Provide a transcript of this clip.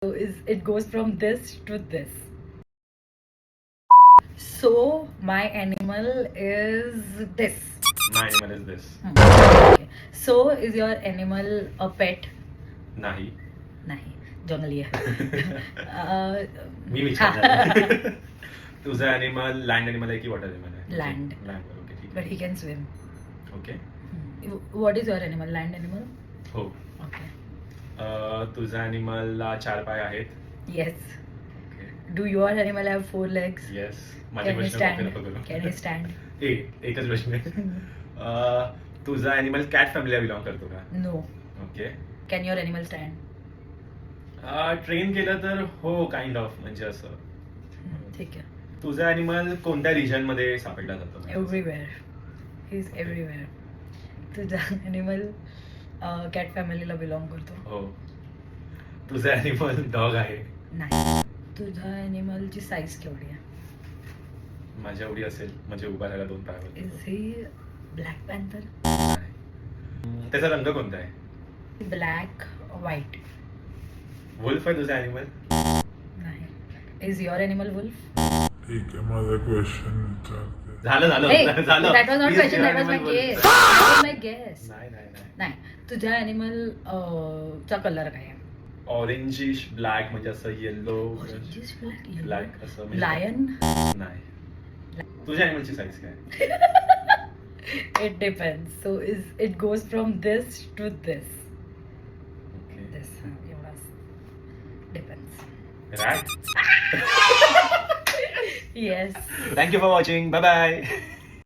So it goes from this to this. So my animal is this. My animal is this. Okay. So is your animal a pet? नाही. नाही, जंगली आहे. मी विचारणार. तुझं animal land animal आहे की water animal आहे? Land. Land. Okay ठीक But he can swim. Okay. What is your animal? Land animal? हो. Okay. तुझं ॲनिमलला 4 पाय आहेत? Yes. Okay. Do your animal have 4 legs? Yes. माझे Can he प्रश्न stand? नको करू. Can he stand? एकच प्रश्न आहे. तुझा ॲनिमल कॅट फॅमिलीला बिलॉंग करतो का? No. Okay. Can your animal stand? Train केलं तर हो, काइंड ऑफ, म्हणजे असं. ठीक आहे. तुझा ॲनिमल कोणत्या रिजन मध्ये सापडला जातो? Everywhere. He's everywhere. तुझा animal कॅट फॅमिलीला बिलॉंग करतो? हो. तुझा ॲनिमल डॉग आहे? नाही. तुझ्या ॲनिमलची साईज केवढी आहे? माझ्या एवढी असेल, म्हणजे उभा राहायला 2 पायावर. Is he black panther? त्याचा रंग कोणता आहे? Black white? वुल्फ आहे तुझा ॲनिमल? नाही. Is your animal wolf? ठीक आहे, माझा क्वेश्चन विचारते. झालं. That was not question, that was my guess. That was my guess. नाही. तुझ्या ॲनिमल चा कलर काय आहे? ऑरेंजिश ब्लॅक, म्हणजे असं येल्लो ब्लॅक असं. लायन? नाही. तुझ्या ॲनिमलची साईज काय? It depends. So it goes from this to this. Okay. This एवढाच. Depends. Rat. Yes. Thank you for watching. Bye bye.